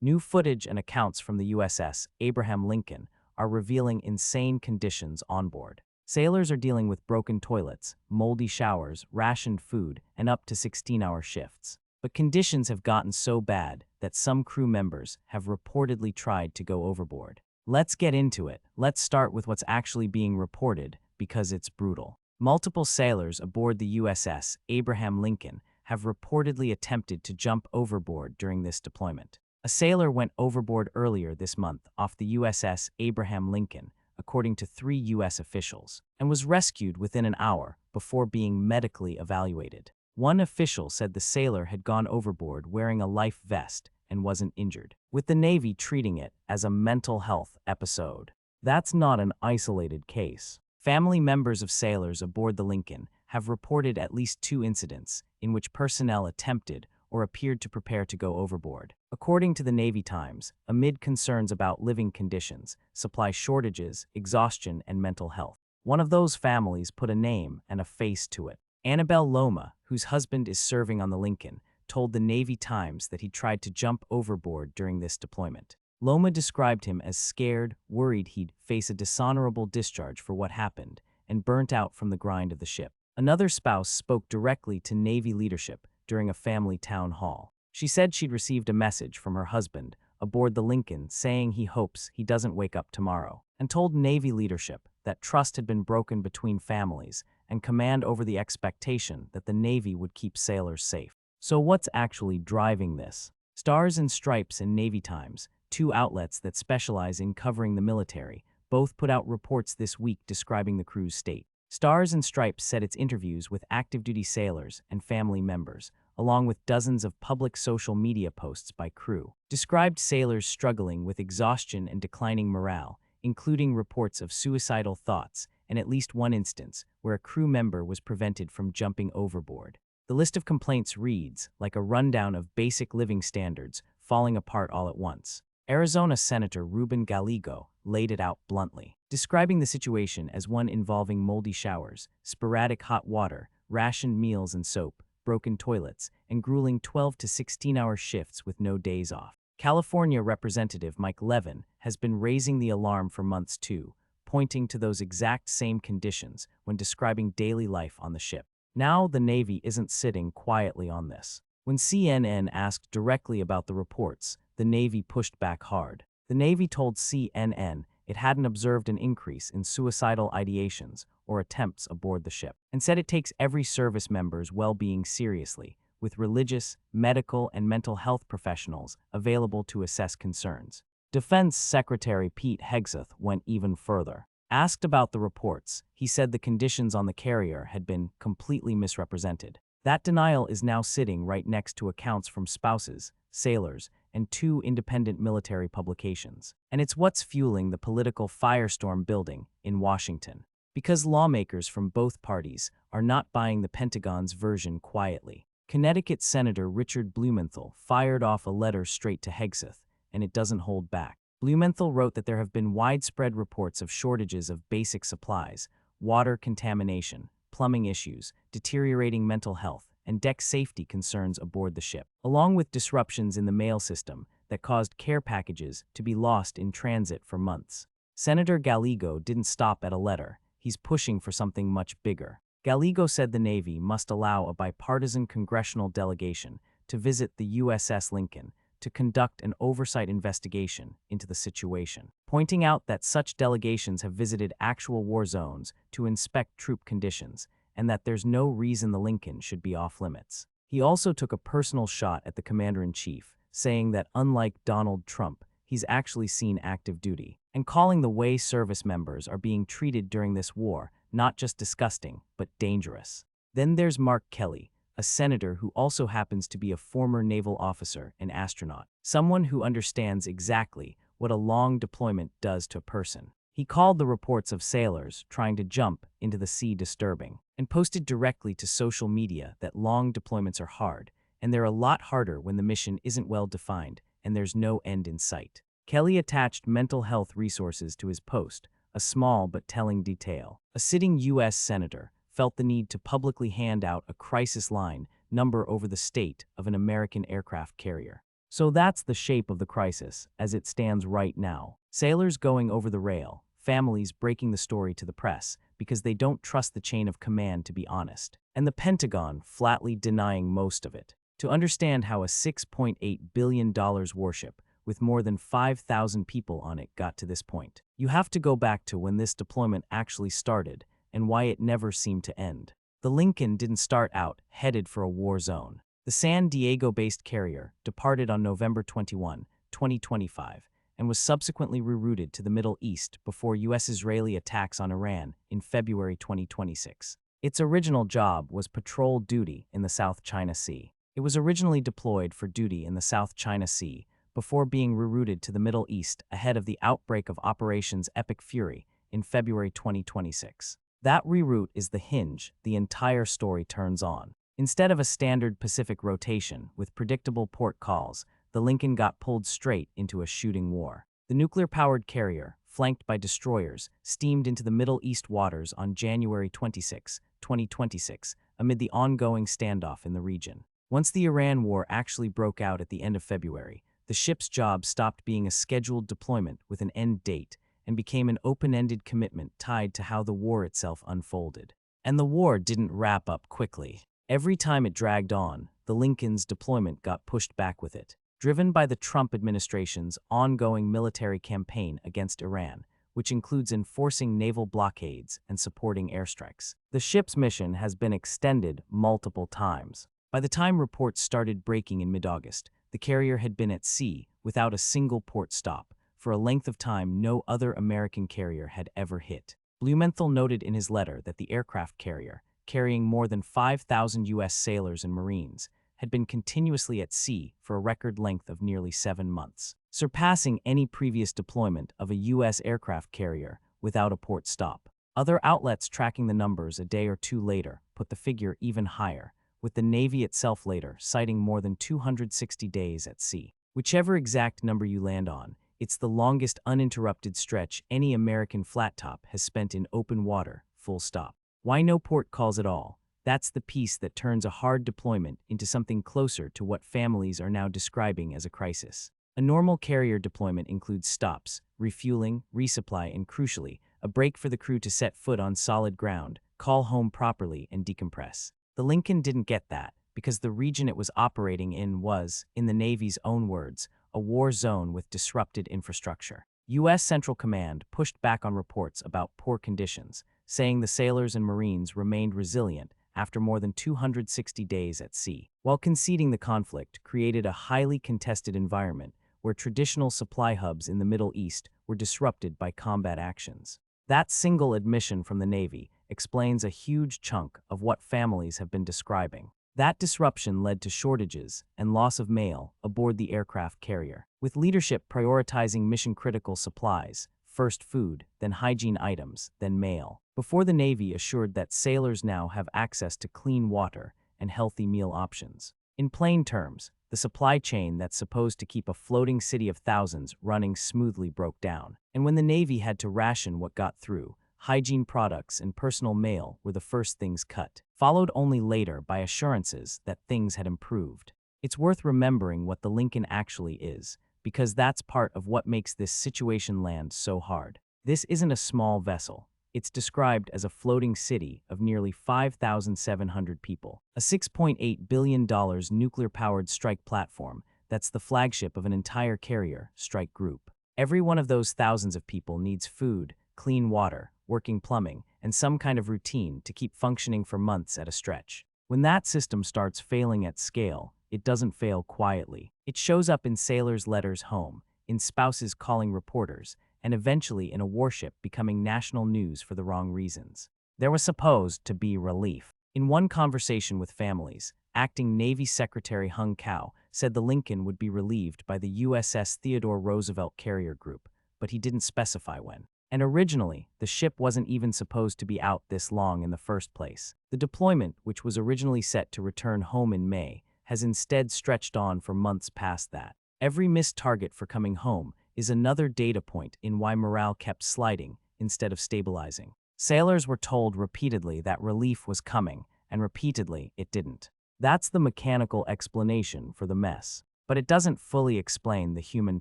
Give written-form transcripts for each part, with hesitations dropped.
New footage and accounts from the USS Abraham Lincoln are revealing insane conditions on board. Sailors are dealing with broken toilets, moldy showers, rationed food, and up to 16-hour shifts. But conditions have gotten so bad that some crew members have reportedly tried to go overboard. Let's get into it. Let's start with what's actually being reported because it's brutal. Multiple sailors aboard the USS Abraham Lincoln have reportedly attempted to jump overboard during this deployment. A sailor went overboard earlier this month off the USS Abraham Lincoln, according to 3 U.S. officials, and was rescued within an hour before being medically evaluated. One official said the sailor had gone overboard wearing a life vest and wasn't injured, with the Navy treating it as a mental health episode. That's not an isolated case. Family members of sailors aboard the Lincoln have reported at least 2 incidents in which personnel attempted or appeared to prepare to go overboard. According to the Navy Times, amid concerns about living conditions, supply shortages, exhaustion, and mental health, one of those families put a name and a face to it. Annabelle Loma, whose husband is serving on the Lincoln, told the Navy Times that he tried to jump overboard during this deployment. Loma described him as scared, worried he'd face a dishonorable discharge for what happened, and burnt out from the grind of the ship. Another spouse spoke directly to Navy leadership during a family town hall. She said she'd received a message from her husband aboard the Lincoln saying he hopes he doesn't wake up tomorrow, and told Navy leadership that trust had been broken between families and command over the expectation that the Navy would keep sailors safe. So what's actually driving this? Stars and Stripes and Navy Times, 2 outlets that specialize in covering the military, both put out reports this week describing the crew's state. Stars and Stripes said its interviews with active-duty sailors and family members, along with dozens of public social media posts by crew, described sailors struggling with exhaustion and declining morale, including reports of suicidal thoughts and at least one instance where a crew member was prevented from jumping overboard. The list of complaints reads like a rundown of basic living standards falling apart all at once. Arizona Senator Ruben Gallego laid it out bluntly, describing the situation as one involving moldy showers, sporadic hot water, rationed meals and soap, broken toilets, and grueling 12 to 16-hour shifts with no days off. California Representative Mike Levin has been raising the alarm for months too, pointing to those exact same conditions when describing daily life on the ship. Now the Navy isn't sitting quietly on this. When CNN asked directly about the reports, the Navy pushed back hard. The Navy told CNN it hadn't observed an increase in suicidal ideations or attempts aboard the ship, and said it takes every service member's well-being seriously, with religious, medical, and mental health professionals available to assess concerns. Defense Secretary Pete Hegseth went even further. Asked about the reports, he said the conditions on the carrier had been completely misrepresented. That denial is now sitting right next to accounts from spouses, sailors, and 2 independent military publications. And it's what's fueling the political firestorm building in Washington. Because lawmakers from both parties are not buying the Pentagon's version quietly. Connecticut Senator Richard Blumenthal fired off a letter straight to Hegseth, and it doesn't hold back. Blumenthal wrote that there have been widespread reports of shortages of basic supplies, water contamination, plumbing issues, deteriorating mental health, and deck safety concerns aboard the ship, along with disruptions in the mail system that caused care packages to be lost in transit for months. Senator Gallego didn't stop at a letter. He's pushing for something much bigger. Gallego said the Navy must allow a bipartisan congressional delegation to visit the USS Lincoln to conduct an oversight investigation into the situation, pointing out that such delegations have visited actual war zones to inspect troop conditions, and that there's no reason the Lincoln should be off-limits. He also took a personal shot at the commander-in-chief, saying that unlike Donald Trump, he's actually seen active duty, and calling the way service members are being treated during this war not just disgusting, but dangerous. Then there's Mark Kelly, a senator who also happens to be a former naval officer and astronaut, someone who understands exactly what a long deployment does to a person. He called the reports of sailors trying to jump into the sea disturbing, and posted directly to social media that long deployments are hard, and they're a lot harder when the mission isn't well defined and there's no end in sight. Kelly attached mental health resources to his post, a small but telling detail. A sitting U.S. senator felt the need to publicly hand out a crisis line number over the state of an American aircraft carrier. So that's the shape of the crisis as it stands right now. Sailors going over the rail, families breaking the story to the press because they don't trust the chain of command to be honest, and the Pentagon flatly denying most of it. To understand how a $6.8 billion warship with more than 5,000 people on it got to this point, you have to go back to when this deployment actually started and why it never seemed to end. The Lincoln didn't start out headed for a war zone. The San Diego-based carrier departed on November 21, 2025, and was subsequently rerouted to the Middle East before U.S.-Israeli attacks on Iran in February 2026. Its original job was patrol duty in the South China Sea. It was originally deployed for duty in the South China Sea before being rerouted to the Middle East ahead of the outbreak of Operations Epic Fury in February 2026. That reroute is the hinge the entire story turns on. Instead of a standard Pacific rotation with predictable port calls, the Lincoln got pulled straight into a shooting war. The nuclear-powered carrier, flanked by destroyers, steamed into the Middle East waters on January 26, 2026, amid the ongoing standoff in the region. Once the Iran war actually broke out at the end of February, the ship's job stopped being a scheduled deployment with an end date and became an open-ended commitment tied to how the war itself unfolded. And the war didn't wrap up quickly. Every time it dragged on, the Lincoln's deployment got pushed back with it, driven by the Trump administration's ongoing military campaign against Iran, which includes enforcing naval blockades and supporting airstrikes. The ship's mission has been extended multiple times. By the time reports started breaking in mid-August, the carrier had been at sea without a single port stop, for a length of time no other American carrier had ever hit. Blumenthal noted in his letter that the aircraft carrier, carrying more than 5,000 U.S. sailors and Marines, had been continuously at sea for a record length of nearly 7 months, surpassing any previous deployment of a U.S. aircraft carrier without a port stop. Other outlets tracking the numbers a day or two later put the figure even higher, with the Navy itself later citing more than 260 days at sea. Whichever exact number you land on, it's the longest uninterrupted stretch any American flat top has spent in open water, full stop. Why no port calls at all? That's the piece that turns a hard deployment into something closer to what families are now describing as a crisis. A normal carrier deployment includes stops, refueling, resupply, and crucially, a break for the crew to set foot on solid ground, call home properly, and decompress. The Lincoln didn't get that because the region it was operating in was, in the Navy's own words, a war zone with disrupted infrastructure. U.S. Central Command pushed back on reports about poor conditions, saying the sailors and Marines remained resilient after more than 260 days at sea, while conceding the conflict created a highly contested environment where traditional supply hubs in the Middle East were disrupted by combat actions. That single admission from the Navy explains a huge chunk of what families have been describing. That disruption led to shortages and loss of mail aboard the aircraft carrier, with leadership prioritizing mission-critical supplies, first food, then hygiene items, then mail, before the Navy assured that sailors now have access to clean water and healthy meal options. In plain terms, the supply chain that's supposed to keep a floating city of thousands running smoothly broke down, and when the Navy had to ration what got through, hygiene products and personal mail were the first things cut, followed only later by assurances that things had improved. It's worth remembering what the Lincoln actually is, because that's part of what makes this situation land so hard. This isn't a small vessel. It's described as a floating city of nearly 5,700 people, a $6.8 billion nuclear-powered strike platform that's the flagship of an entire carrier strike group. Every one of those thousands of people needs food, clean water, working plumbing, and some kind of routine to keep functioning for months at a stretch. When that system starts failing at scale, it doesn't fail quietly. It shows up in sailors' letters home, in spouses calling reporters, and eventually in a warship becoming national news for the wrong reasons. There was supposed to be relief. In one conversation with families, Acting Navy Secretary Hung Cao said the Lincoln would be relieved by the USS Theodore Roosevelt Carrier Group, but he didn't specify when. And originally, the ship wasn't even supposed to be out this long in the first place. The deployment, which was originally set to return home in May, has instead stretched on for months past that. Every missed target for coming home is another data point in why morale kept sliding instead of stabilizing. Sailors were told repeatedly that relief was coming, and repeatedly it didn't. That's the mechanical explanation for the mess. but it doesn't fully explain the human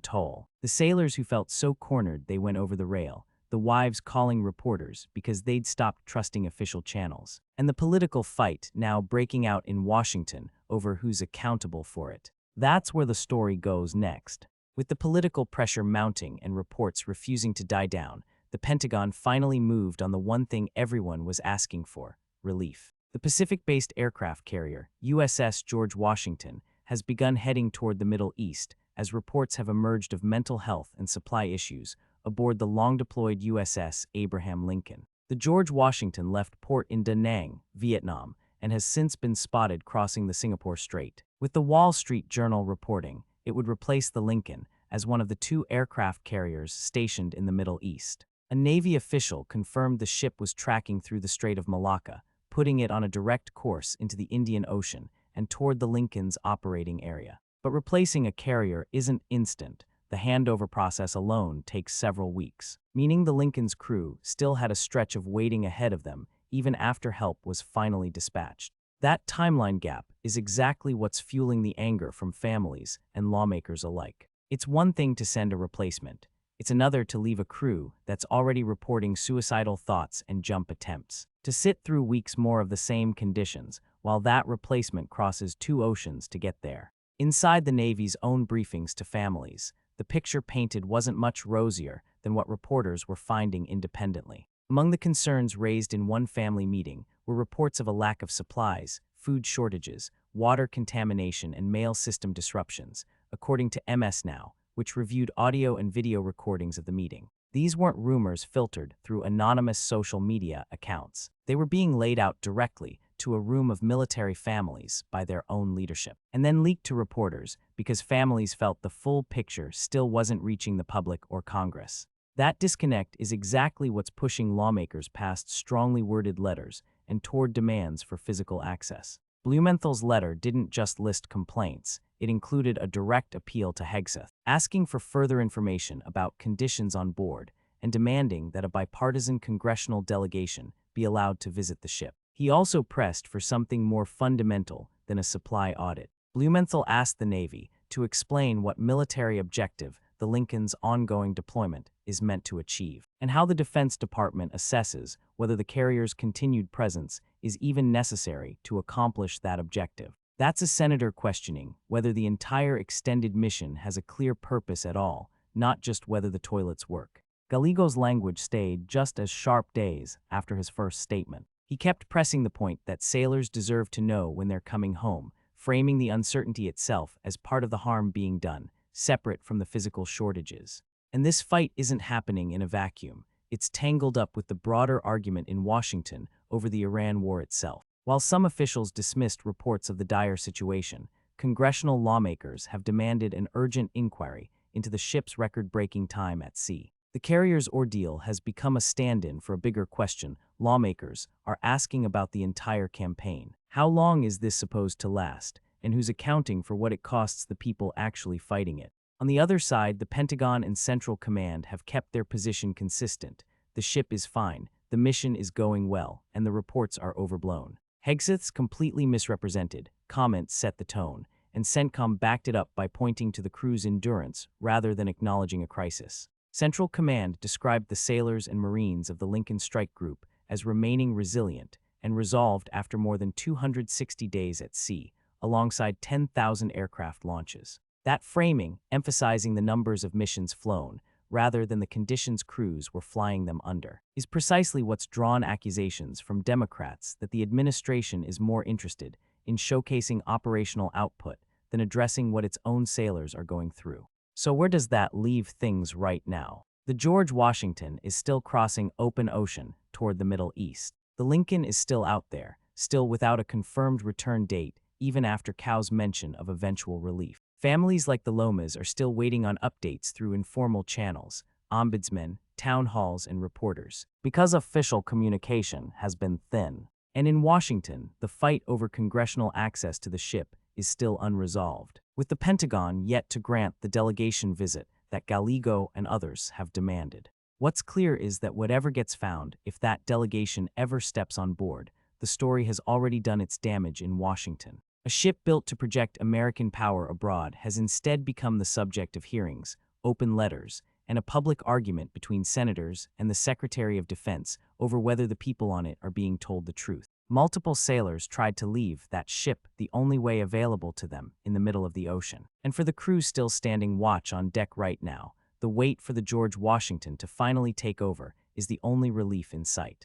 toll. The sailors who felt so cornered they went over the rail, the wives calling reporters because they'd stopped trusting official channels, and the political fight now breaking out in Washington over who's accountable for it. That's where the story goes next. With the political pressure mounting and reports refusing to die down, the Pentagon finally moved on the one thing everyone was asking for: relief. The Pacific-based aircraft carrier, USS George Washington, has begun heading toward the Middle East as reports have emerged of mental health and supply issues aboard the long-deployed USS Abraham Lincoln. The George Washington left port in Da Nang, Vietnam, and has since been spotted crossing the Singapore Strait. With the Wall Street Journal reporting, it would replace the Lincoln as one of the 2 aircraft carriers stationed in the Middle East. A Navy official confirmed the ship was tracking through the Strait of Malacca, putting it on a direct course into the Indian Ocean and toward the Lincoln's operating area. But replacing a carrier isn't instant. The handover process alone takes several weeks, meaning the Lincoln's crew still had a stretch of waiting ahead of them even after help was finally dispatched. That timeline gap is exactly what's fueling the anger from families and lawmakers alike. It's one thing to send a replacement. It's another to leave a crew that's already reporting suicidal thoughts and jump attempts, to sit through weeks more of the same conditions while that replacement crosses 2 oceans to get there. Inside the Navy's own briefings to families, the picture painted wasn't much rosier than what reporters were finding independently. Among the concerns raised in one family meeting were reports of a lack of supplies, food shortages, water contamination, and mail system disruptions, according to MS Now, which reviewed audio and video recordings of the meeting. These weren't rumors filtered through anonymous social media accounts. They were being laid out directly to a room of military families by their own leadership, and then leaked to reporters because families felt the full picture still wasn't reaching the public or Congress. That disconnect is exactly what's pushing lawmakers past strongly worded letters and toward demands for physical access. Blumenthal's letter didn't just list complaints, it included a direct appeal to Hegseth, asking for further information about conditions on board and demanding that a bipartisan congressional delegation be allowed to visit the ship. He also pressed for something more fundamental than a supply audit. Blumenthal asked the Navy to explain what military objective the Lincoln's ongoing deployment is meant to achieve, and how the Defense Department assesses whether the carrier's continued presence is even necessary to accomplish that objective. That's a senator questioning whether the entire extended mission has a clear purpose at all, not just whether the toilets work. Galigo's language stayed just as sharp days after his first statement. He kept pressing the point that sailors deserve to know when they're coming home, framing the uncertainty itself as part of the harm being done, separate from the physical shortages. And this fight isn't happening in a vacuum. It's tangled up with the broader argument in Washington over the Iran war itself. While some officials dismissed reports of the dire situation, congressional lawmakers have demanded an urgent inquiry into the ship's record-breaking time at sea. The carrier's ordeal has become a stand-in for a bigger question lawmakers are asking about the entire campaign. How long is this supposed to last, and who's accounting for what it costs the people actually fighting it? On the other side, the Pentagon and Central Command have kept their position consistent. The ship is fine, the mission is going well, and the reports are overblown. Hegseth's completely misrepresented comment set the tone, and CENTCOM backed it up by pointing to the crew's endurance rather than acknowledging a crisis. Central Command described the sailors and Marines of the Lincoln Strike Group as remaining resilient and resolved after more than 260 days at sea, alongside 10,000 aircraft launches. That framing, emphasizing the numbers of missions flown, rather than the conditions crews were flying them under, is precisely what's drawn accusations from Democrats that the administration is more interested in showcasing operational output than addressing what its own sailors are going through. So where does that leave things right now? The George Washington is still crossing open ocean toward the Middle East. The Lincoln is still out there, still without a confirmed return date, even after Cow's mention of eventual relief. Families like the Lomas are still waiting on updates through informal channels, ombudsmen, town halls, and reporters, because official communication has been thin. And in Washington, the fight over congressional access to the ship is still unresolved, with the Pentagon yet to grant the delegation visit that Galigo and others have demanded. What's clear is that whatever gets found, if that delegation ever steps on board, the story has already done its damage in Washington. A ship built to project American power abroad has instead become the subject of hearings, open letters, and a public argument between senators and the Secretary of Defense over whether the people on it are being told the truth. Multiple sailors tried to leave that ship the only way available to them in the middle of the ocean. And for the crew still standing watch on deck right now, the wait for the George Washington to finally take over is the only relief in sight.